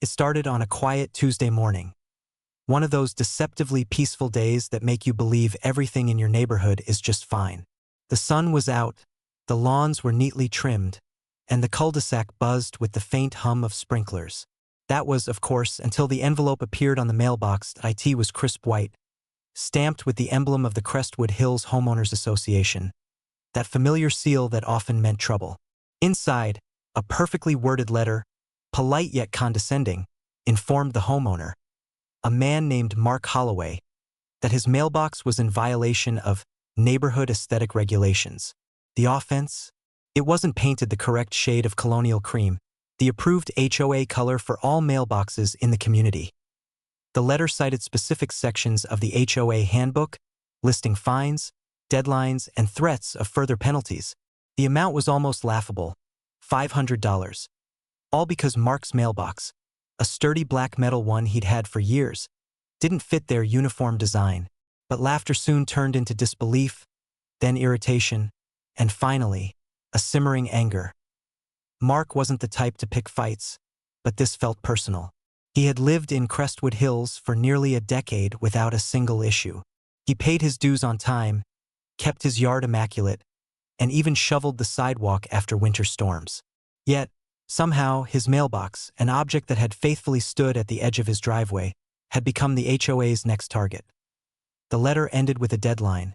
It started on a quiet Tuesday morning. One of those deceptively peaceful days that make you believe everything in your neighborhood is just fine. The sun was out, the lawns were neatly trimmed, and the cul-de-sac buzzed with the faint hum of sprinklers. That was, of course, until the envelope appeared on the mailbox. It was crisp white, stamped with the emblem of the Crestwood Hills Homeowners Association, that familiar seal that often meant trouble. Inside, a perfectly worded letter, polite yet condescending, informed the homeowner, a man named Mark Holloway, that his mailbox was in violation of neighborhood aesthetic regulations. The offense? It wasn't painted the correct shade of colonial cream, the approved HOA color for all mailboxes in the community. The letter cited specific sections of the HOA handbook, listing fines, deadlines, and threats of further penalties. The amount was almost laughable, $500. All because Mark's mailbox, a sturdy black metal one he'd had for years, didn't fit their uniform design. But laughter soon turned into disbelief, then irritation, and finally, a simmering anger. Mark wasn't the type to pick fights, but this felt personal. He had lived in Crestwood Hills for nearly a decade without a single issue. He paid his dues on time, kept his yard immaculate, and even shoveled the sidewalk after winter storms. Yet, somehow, his mailbox, an object that had faithfully stood at the edge of his driveway, had become the HOA's next target. The letter ended with a deadline,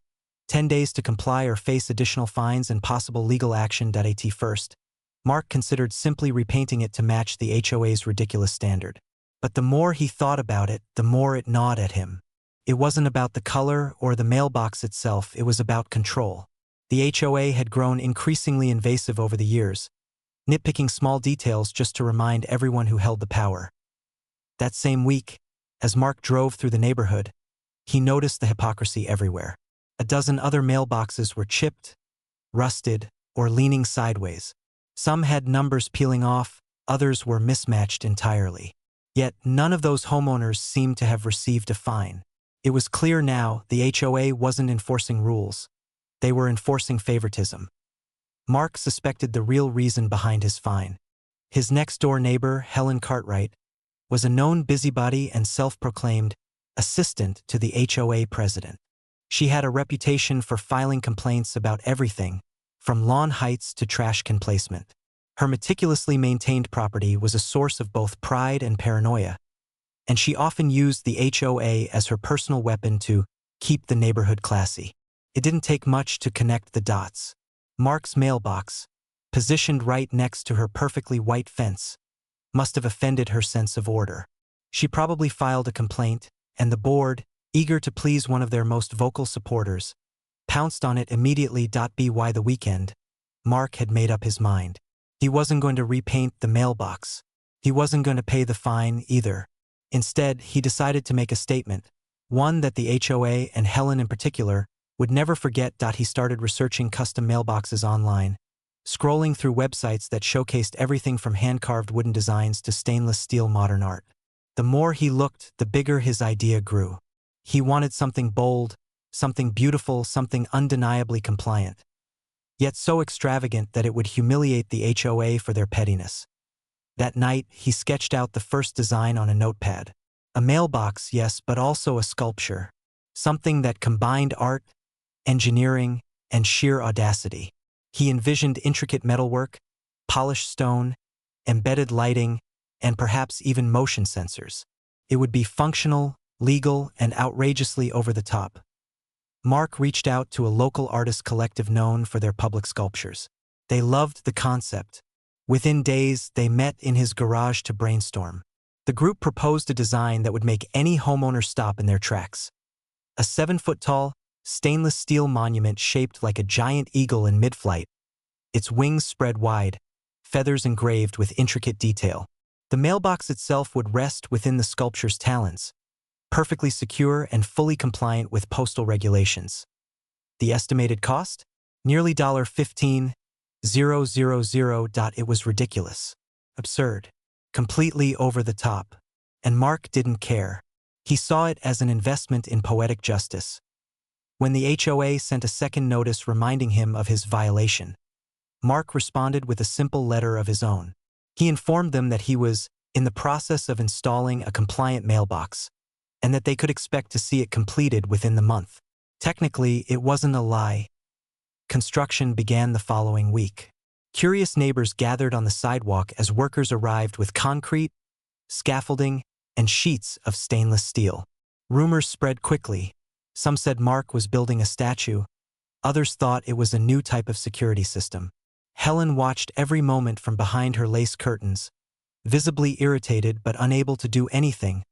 10 days to comply or face additional fines and possible legal action. At first, Mark considered simply repainting it to match the HOA's ridiculous standard. But the more he thought about it, the more it gnawed at him. It wasn't about the color or the mailbox itself, it was about control. The HOA had grown increasingly invasive over the years, nitpicking small details just to remind everyone who held the power. That same week, as Mark drove through the neighborhood, he noticed the hypocrisy everywhere. A dozen other mailboxes were chipped, rusted, or leaning sideways. Some had numbers peeling off, others were mismatched entirely. Yet none of those homeowners seemed to have received a fine. It was clear now the HOA wasn't enforcing rules. They were enforcing favoritism. Mark suspected the real reason behind his fine. His next-door neighbor, Helen Cartwright, was a known busybody and self-proclaimed assistant to the HOA president. She had a reputation for filing complaints about everything, from lawn heights to trash can placement. Her meticulously maintained property was a source of both pride and paranoia, and she often used the HOA as her personal weapon to keep the neighborhood classy. It didn't take much to connect the dots. Mark's mailbox, positioned right next to her perfectly white fence, must have offended her sense of order. She probably filed a complaint, and the board, eager to please one of their most vocal supporters, pounced on it immediately. By the weekend, Mark had made up his mind. He wasn't going to repaint the mailbox. He wasn't going to pay the fine either. Instead, he decided to make a statement, one that the HOA and Helen in particular would never forget. He started researching custom mailboxes online, scrolling through websites that showcased everything from hand-carved wooden designs to stainless steel modern art. The more he looked, the bigger his idea grew. He wanted something bold, something beautiful, something undeniably compliant, yet so extravagant that it would humiliate the HOA for their pettiness. That night, he sketched out the first design on a notepad. A mailbox, yes, but also a sculpture. Something that combined art, engineering, and sheer audacity. He envisioned intricate metalwork, polished stone, embedded lighting, and perhaps even motion sensors. It would be functional, legal, and outrageously over the top. Mark reached out to a local artist collective known for their public sculptures. They loved the concept. Within days, they met in his garage to brainstorm. The group proposed a design that would make any homeowner stop in their tracks. A 7-foot-tall, stainless steel monument shaped like a giant eagle in mid-flight, its wings spread wide, feathers engraved with intricate detail. The mailbox itself would rest within the sculpture's talons, perfectly secure and fully compliant with postal regulations. The estimated cost? Nearly $15,000. It was ridiculous, absurd, completely over the top. And Mark didn't care. He saw it as an investment in poetic justice. When the HOA sent a second notice reminding him of his violation, Mark responded with a simple letter of his own. He informed them that he was in the process of installing a compliant mailbox, and that they could expect to see it completed within the month. Technically, it wasn't a lie. Construction began the following week. Curious neighbors gathered on the sidewalk as workers arrived with concrete, scaffolding, and sheets of stainless steel. Rumors spread quickly. Some said Mark was building a statue. Others thought it was a new type of security system. Helen watched every moment from behind her lace curtains, visibly irritated but unable to do anything.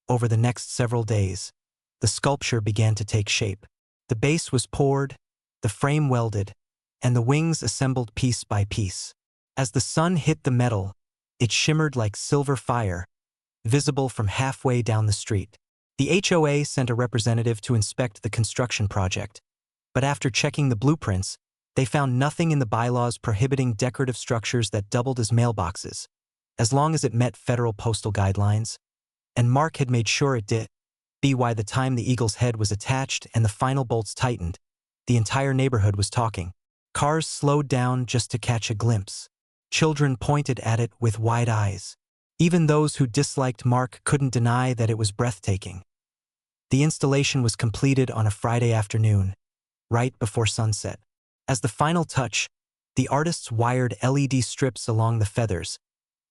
Over the next several days, the sculpture began to take shape. The base was poured, the frame welded, and the wings assembled piece by piece. As the sun hit the metal, it shimmered like silver fire, visible from halfway down the street. The HOA sent a representative to inspect the construction project, but after checking the blueprints, they found nothing in the bylaws prohibiting decorative structures that doubled as mailboxes, as long as it met federal postal guidelines. And Mark had made sure it did. By the time the eagle's head was attached and the final bolts tightened, the entire neighborhood was talking. Cars slowed down just to catch a glimpse. Children pointed at it with wide eyes. Even those who disliked Mark couldn't deny that it was breathtaking. The installation was completed on a Friday afternoon, right before sunset. As the final touch, the artists wired LED strips along the feathers,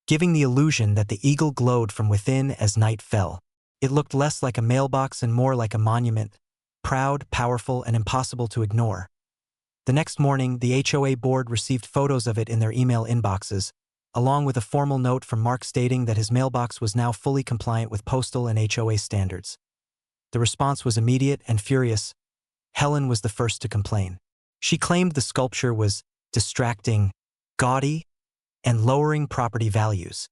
giving the illusion that the eagle glowed from within as night fell. It looked less like a mailbox and more like a monument, proud, powerful, and impossible to ignore. The next morning, the HOA board received photos of it in their email inboxes, along with a formal note from Mark stating that his mailbox was now fully compliant with postal and HOA standards. The response was immediate and furious. Helen was the first to complain. She claimed the sculpture was distracting, gaudy, and lowering property values.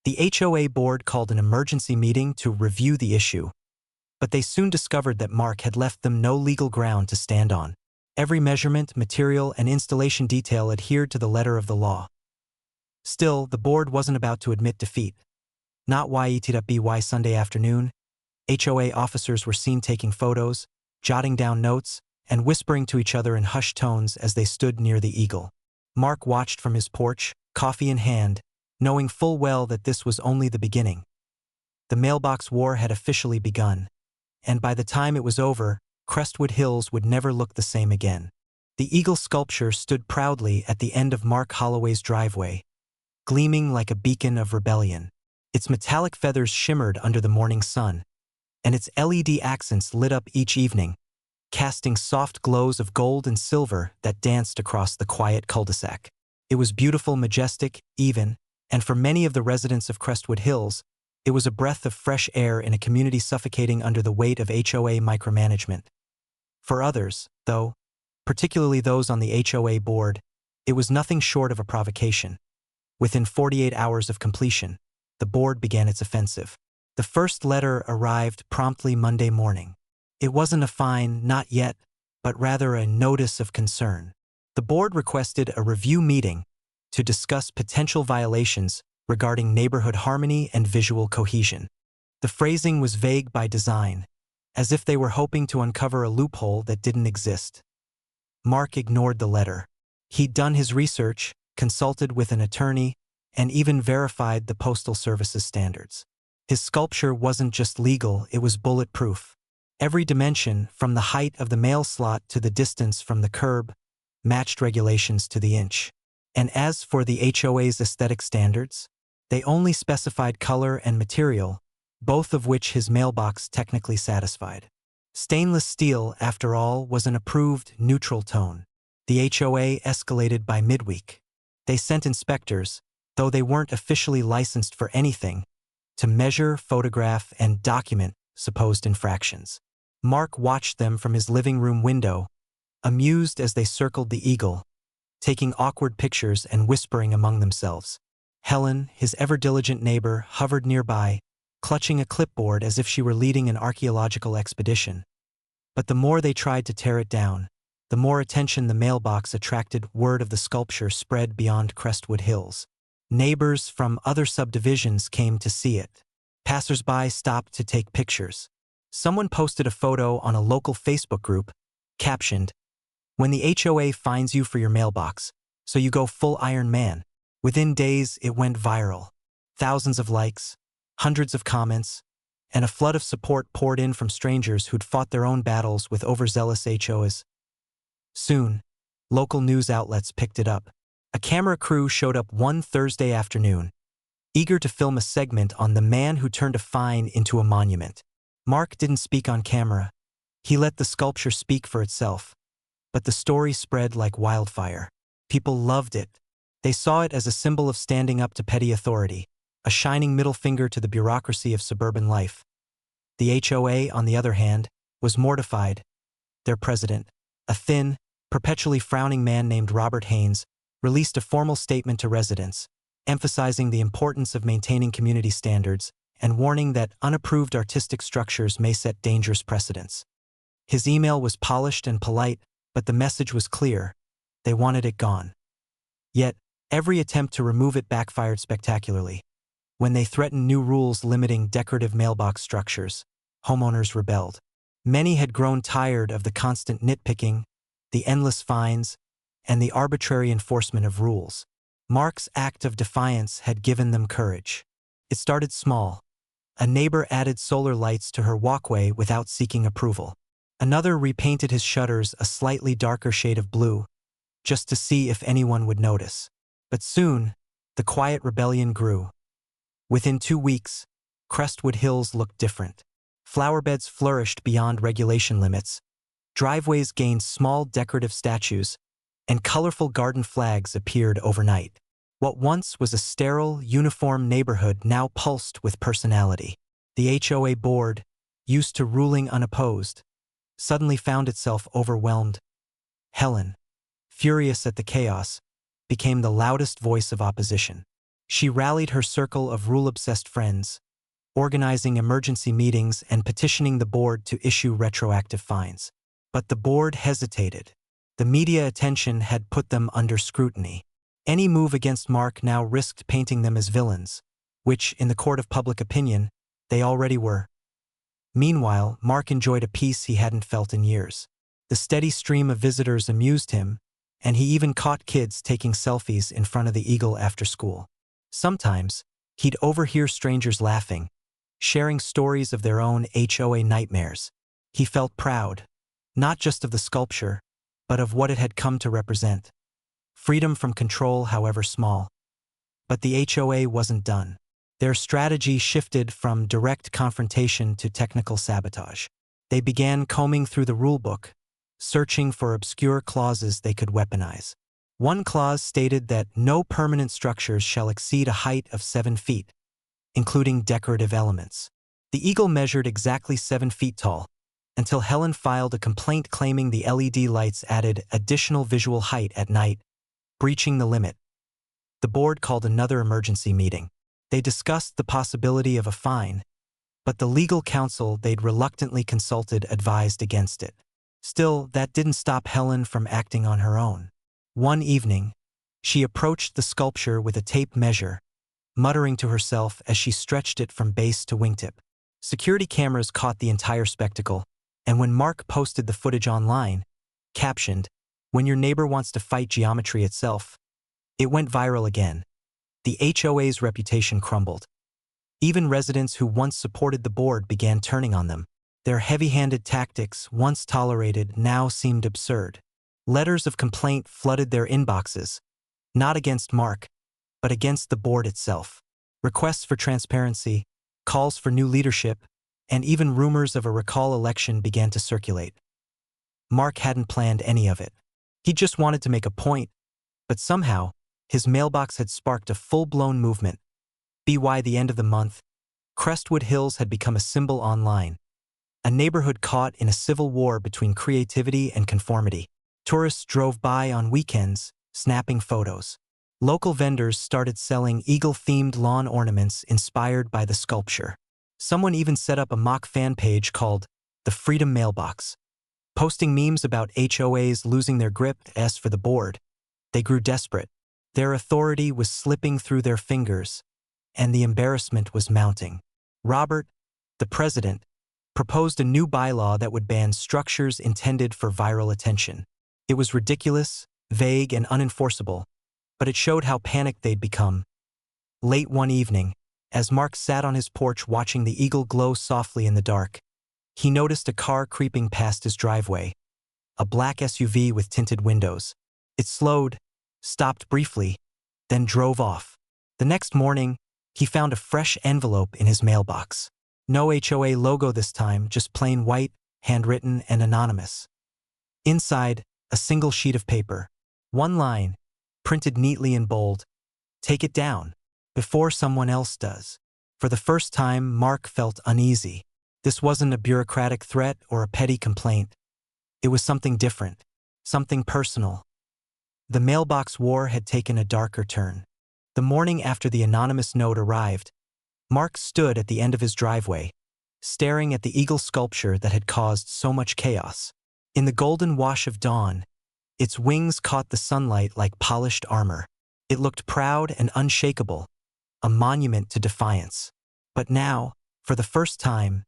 The HOA board called an emergency meeting to review the issue, but they soon discovered that Mark had left them no legal ground to stand on. Every measurement, material, and installation detail adhered to the letter of the law. Still, the board wasn't about to admit defeat. Not by Sunday afternoon, HOA officers were seen taking photos, jotting down notes, and whispering to each other in hushed tones as they stood near the eagle. Mark watched from his porch, coffee in hand, knowing full well that this was only the beginning. The mailbox war had officially begun, and by the time it was over, Crestwood Hills would never look the same again. The eagle sculpture stood proudly at the end of Mark Holloway's driveway, gleaming like a beacon of rebellion. Its metallic feathers shimmered under the morning sun, and its LED accents lit up each evening, casting soft glows of gold and silver that danced across the quiet cul-de-sac. It was beautiful, majestic, even, and for many of the residents of Crestwood Hills, it was a breath of fresh air in a community suffocating under the weight of HOA micromanagement. For others, though, particularly those on the HOA board, it was nothing short of a provocation. Within 48 hours of completion, the board began its offensive. The first letter arrived promptly Monday morning. It wasn't a fine, not yet, but rather a notice of concern. The board requested a review meeting to discuss potential violations regarding neighborhood harmony and visual cohesion. The phrasing was vague by design, as if they were hoping to uncover a loophole that didn't exist. Mark ignored the letter. He'd done his research, consulted with an attorney, and even verified the Postal Service's standards. His sculpture wasn't just legal, it was bulletproof. Every dimension, from the height of the mail slot to the distance from the curb, matched regulations to the inch. And as for the HOA's aesthetic standards, they only specified color and material, both of which his mailbox technically satisfied. Stainless steel, after all, was an approved neutral tone. The HOA escalated by midweek. They sent inspectors, though they weren't officially licensed for anything, to measure, photograph, and document supposed infractions. Mark watched them from his living room window, amused as they circled the eagle, taking awkward pictures and whispering among themselves. Helen, his ever-diligent neighbor, hovered nearby, clutching a clipboard as if she were leading an archaeological expedition. But the more they tried to tear it down, the more attention the mailbox attracted. Word of the sculpture spread beyond Crestwood Hills. Neighbors from other subdivisions came to see it. Passers-by stopped to take pictures. Someone posted a photo on a local Facebook group, captioned, "When the HOA fines you for your mailbox, so you go full Iron Man." Within days, it went viral. Thousands of likes, hundreds of comments, and a flood of support poured in from strangers who'd fought their own battles with overzealous HOAs. Soon, local news outlets picked it up. A camera crew showed up one Thursday afternoon, eager to film a segment on the man who turned a fine into a monument. Mark didn't speak on camera. He let the sculpture speak for itself. But the story spread like wildfire. People loved it. They saw it as a symbol of standing up to petty authority, a shining middle finger to the bureaucracy of suburban life. The HOA, on the other hand, was mortified. Their president, a thin, perpetually frowning man named Robert Haynes, released a formal statement to residents, emphasizing the importance of maintaining community standards and warning that unapproved artistic structures may set dangerous precedents. His email was polished and polite, but the message was clear. They wanted it gone. Yet, every attempt to remove it backfired spectacularly. When they threatened new rules limiting decorative mailbox structures, homeowners rebelled. Many had grown tired of the constant nitpicking, the endless fines, and the arbitrary enforcement of rules. Mark's act of defiance had given them courage. It started small. A neighbor added solar lights to her walkway without seeking approval. Another repainted his shutters a slightly darker shade of blue, just to see if anyone would notice. But soon, the quiet rebellion grew. Within 2 weeks, Crestwood Hills looked different. Flowerbeds flourished beyond regulation limits, driveways gained small decorative statues, and colorful garden flags appeared overnight. What once was a sterile, uniform neighborhood now pulsed with personality. The HOA board, used to ruling unopposed, suddenly found itself overwhelmed. Helen, furious at the chaos, became the loudest voice of opposition. She rallied her circle of rule-obsessed friends, organizing emergency meetings and petitioning the board to issue retroactive fines. But the board hesitated. The media attention had put them under scrutiny. Any move against Mark now risked painting them as villains, which, in the court of public opinion, they already were. Meanwhile, Mark enjoyed a peace he hadn't felt in years. The steady stream of visitors amused him, and he even caught kids taking selfies in front of the Eagle after school. Sometimes, he'd overhear strangers laughing, sharing stories of their own HOA nightmares. He felt proud, not just of the sculpture, but of what it had come to represent. Freedom from control, however small. But the HOA wasn't done. Their strategy shifted from direct confrontation to technical sabotage. They began combing through the rulebook, searching for obscure clauses they could weaponize. One clause stated that no permanent structures shall exceed a height of 7 feet, including decorative elements. The Eagle measured exactly 7 feet tall, until Helen filed a complaint claiming the LED lights added additional visual height at night, breaching the limit. The board called another emergency meeting. They discussed the possibility of a fine, but the legal counsel they'd reluctantly consulted advised against it. Still, that didn't stop Helen from acting on her own. One evening, she approached the sculpture with a tape measure, muttering to herself as she stretched it from base to wingtip. Security cameras caught the entire spectacle, and when Mark posted the footage online, captioned, "When your neighbor wants to fight geometry itself," it went viral again. The HOA's reputation crumbled. Even residents who once supported the board began turning on them. Their heavy-handed tactics, once tolerated, now seemed absurd. Letters of complaint flooded their inboxes, not against Mark, but against the board itself. Requests for transparency, calls for new leadership, and even rumors of a recall election began to circulate. Mark hadn't planned any of it. He just wanted to make a point, but somehow, his mailbox had sparked a full-blown movement. By the end of the month, Crestwood Hills had become a symbol online, a neighborhood caught in a civil war between creativity and conformity. Tourists drove by on weekends, snapping photos. Local vendors started selling eagle-themed lawn ornaments inspired by the sculpture. Someone even set up a mock fan page called the Freedom Mailbox, posting memes about HOAs losing their grip. As for the board, they grew desperate. Their authority was slipping through their fingers, and the embarrassment was mounting. Robert, the president, proposed a new bylaw that would ban structures intended for viral attention. It was ridiculous, vague, and unenforceable, but it showed how panicked they'd become. Late one evening, As Mark sat on his porch watching the eagle glow softly in the dark, he noticed a car creeping past his driveway, a black SUV with tinted windows. It slowed, stopped briefly, then drove off. The next morning, he found a fresh envelope in his mailbox. No HOA logo this time, just plain white, handwritten and anonymous. Inside, a single sheet of paper. One line, printed neatly in bold: "Take it down, before someone else does." For the first time, Mark felt uneasy. This wasn't a bureaucratic threat or a petty complaint. It was something different, something personal. The mailbox war had taken a darker turn. The morning after the anonymous note arrived, Mark stood at the end of his driveway, staring at the eagle sculpture that had caused so much chaos. In the golden wash of dawn, its wings caught the sunlight like polished armor. It looked proud and unshakable, a monument to defiance. But now, for the first time,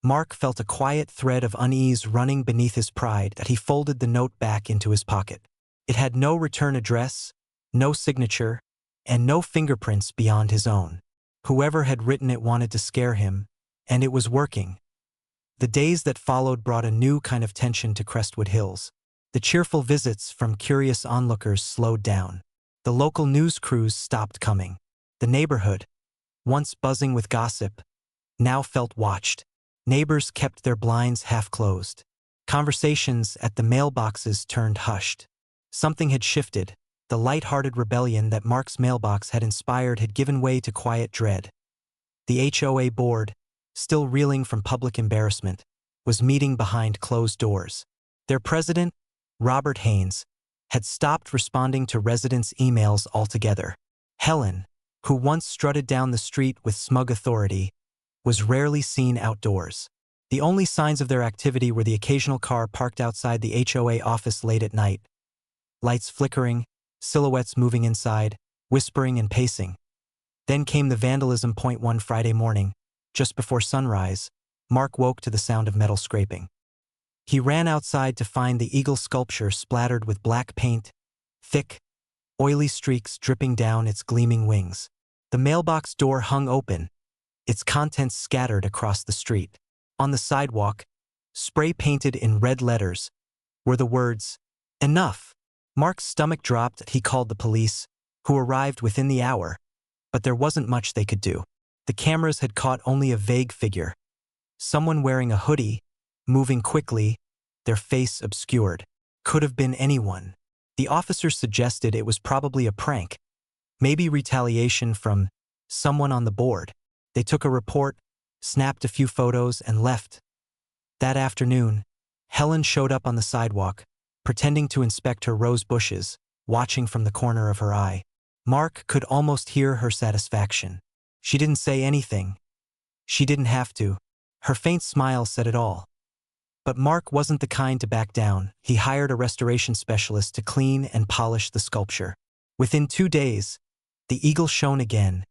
Mark felt a quiet thread of unease running beneath his pride that he folded the note back into his pocket. It had no return address, no signature, and no fingerprints beyond his own. Whoever had written it wanted to scare him, and it was working. The days that followed brought a new kind of tension to Crestwood Hills. The cheerful visits from curious onlookers slowed down. The local news crews stopped coming. The neighborhood, once buzzing with gossip, now felt watched. Neighbors kept their blinds half closed. Conversations at the mailboxes turned hushed. Something had shifted. The light-hearted rebellion that Mark's mailbox had inspired had given way to quiet dread. The HOA board, still reeling from public embarrassment, was meeting behind closed doors. Their president, Robert Haynes, had stopped responding to residents' emails altogether. Helen, who once strutted down the street with smug authority, was rarely seen outdoors. The only signs of their activity were the occasional car parked outside the HOA office late at night, lights flickering, silhouettes moving inside, whispering and pacing. Then came the vandalism. One Friday morning, just before sunrise, Mark woke to the sound of metal scraping. He ran outside to find the eagle sculpture splattered with black paint, thick, oily streaks dripping down its gleaming wings. The mailbox door hung open, its contents scattered across the street. On the sidewalk, spray-painted in red letters, were the words, "Enough." Mark's stomach dropped. He called the police, who arrived within the hour, but there wasn't much they could do. The cameras had caught only a vague figure. Someone wearing a hoodie, moving quickly, their face obscured. Could have been anyone. The officers suggested it was probably a prank, maybe retaliation from someone on the board. They took a report, snapped a few photos, and left. That afternoon, Helen showed up on the sidewalk, pretending to inspect her rose bushes, watching from the corner of her eye. Mark could almost hear her satisfaction. She didn't say anything. She didn't have to. Her faint smile said it all. But Mark wasn't the kind to back down. He hired a restoration specialist to clean and polish the sculpture. Within 2 days, the eagle shone again,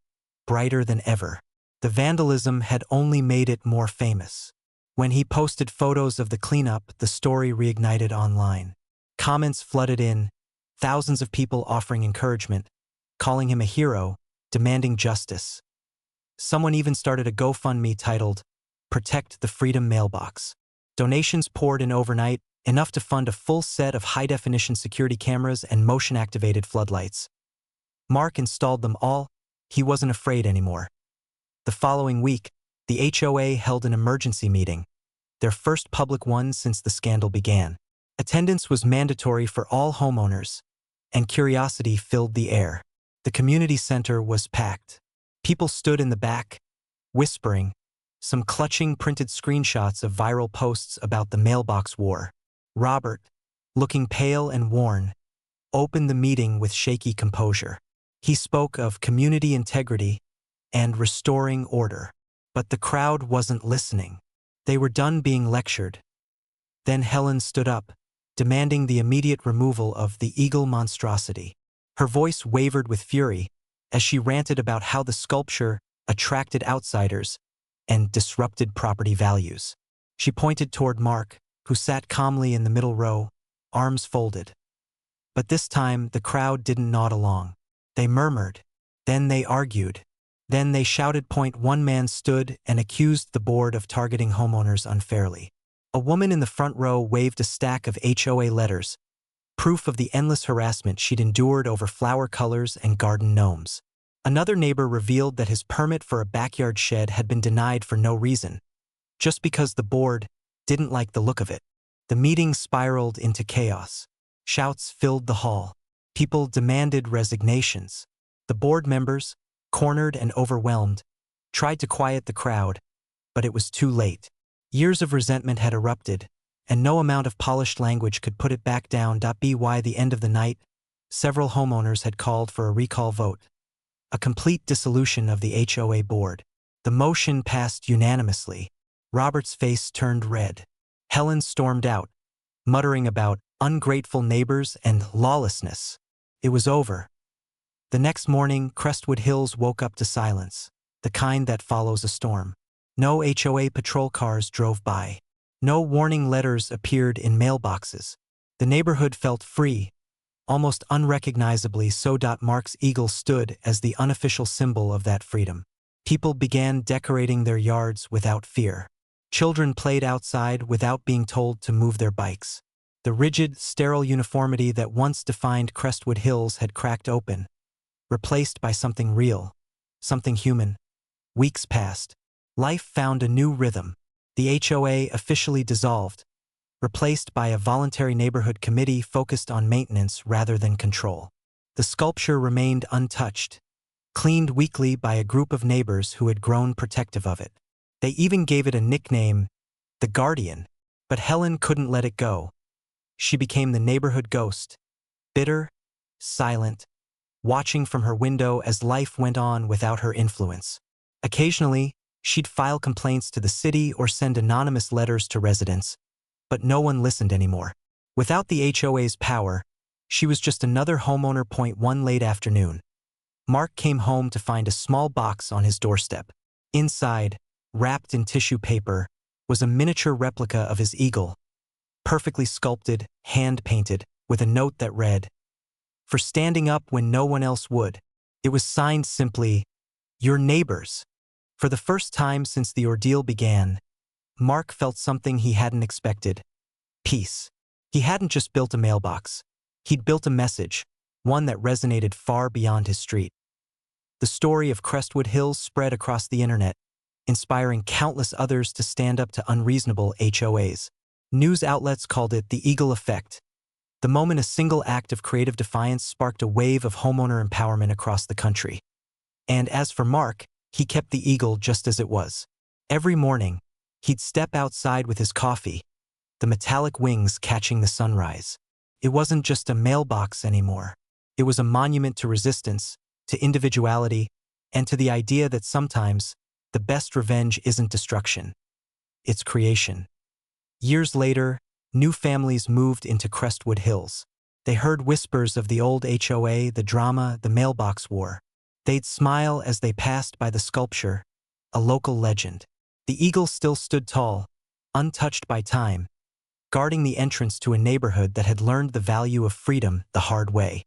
brighter than ever. The vandalism had only made it more famous. When he posted photos of the cleanup, the story reignited online. Comments flooded in, thousands of people offering encouragement, calling him a hero, demanding justice. Someone even started a GoFundMe titled, "Protect the Freedom Mailbox." Donations poured in overnight, enough to fund a full set of high-definition security cameras and motion-activated floodlights. Mark installed them all. He wasn't afraid anymore. The following week, the HOA held an emergency meeting, their first public one since the scandal began. Attendance was mandatory for all homeowners, and curiosity filled the air. The community center was packed. People stood in the back, whispering, some clutching printed screenshots of viral posts about the mailbox war. Robert, looking pale and worn, opened the meeting with shaky composure. He spoke of community integrity and restoring order. But the crowd wasn't listening. They were done being lectured. Then Helen stood up, demanding the immediate removal of the eagle monstrosity. Her voice wavered with fury as she ranted about how the sculpture attracted outsiders and disrupted property values. She pointed toward Mark, who sat calmly in the middle row, arms folded. But this time, the crowd didn't nod along. They murmured. Then they argued. Then they shouted. One man stood and accused the board of targeting homeowners unfairly. A woman in the front row waved a stack of HOA letters, proof of the endless harassment she'd endured over flower colors and garden gnomes. Another neighbor revealed that his permit for a backyard shed had been denied for no reason, just because the board didn't like the look of it. The meeting spiraled into chaos. Shouts filled the hall. People demanded resignations. The board members, cornered and overwhelmed, tried to quiet the crowd, but it was too late. Years of resentment had erupted, and no amount of polished language could put it back down. By the end of the night, several homeowners had called for a recall vote, a complete dissolution of the HOA board. The motion passed unanimously. Robert's face turned red. Helen stormed out, muttering about ungrateful neighbors and lawlessness. It was over. The next morning, Crestwood Hills woke up to silence, the kind that follows a storm. No HOA patrol cars drove by. No warning letters appeared in mailboxes. The neighborhood felt free, almost unrecognizably so. Mark's eagle stood as the unofficial symbol of that freedom. People began decorating their yards without fear. Children played outside without being told to move their bikes. The rigid, sterile uniformity that once defined Crestwood Hills had cracked open, replaced by something real, something human. Weeks passed. Life found a new rhythm. The HOA officially dissolved, replaced by a voluntary neighborhood committee focused on maintenance rather than control. The sculpture remained untouched, cleaned weekly by a group of neighbors who had grown protective of it. They even gave it a nickname, the Guardian. But Helen couldn't let it go. She became the neighborhood ghost, bitter, silent, watching from her window as life went on without her influence. Occasionally, she'd file complaints to the city or send anonymous letters to residents, but no one listened anymore. Without the HOA's power, she was just another homeowner. One late afternoon, Mark came home to find a small box on his doorstep. Inside, wrapped in tissue paper, was a miniature replica of his eagle, perfectly sculpted, hand-painted, with a note that read, "For standing up when no one else would." It was signed simply, "Your neighbors." For the first time since the ordeal began, Mark felt something he hadn't expected: peace. He hadn't just built a mailbox. He'd built a message, one that resonated far beyond his street. The story of Crestwood Hills spread across the internet, inspiring countless others to stand up to unreasonable HOAs. News outlets called it the Eagle Effect, the moment a single act of creative defiance sparked a wave of homeowner empowerment across the country. And as for Mark, he kept the eagle just as it was. Every morning, he'd step outside with his coffee, the metallic wings catching the sunrise. It wasn't just a mailbox anymore. It was a monument to resistance, to individuality, and to the idea that sometimes the best revenge isn't destruction, it's creation. Years later, new families moved into Crestwood Hills. They heard whispers of the old HOA, the drama, the mailbox war. They'd smile as they passed by the sculpture, a local legend. The eagle still stood tall, untouched by time, guarding the entrance to a neighborhood that had learned the value of freedom the hard way.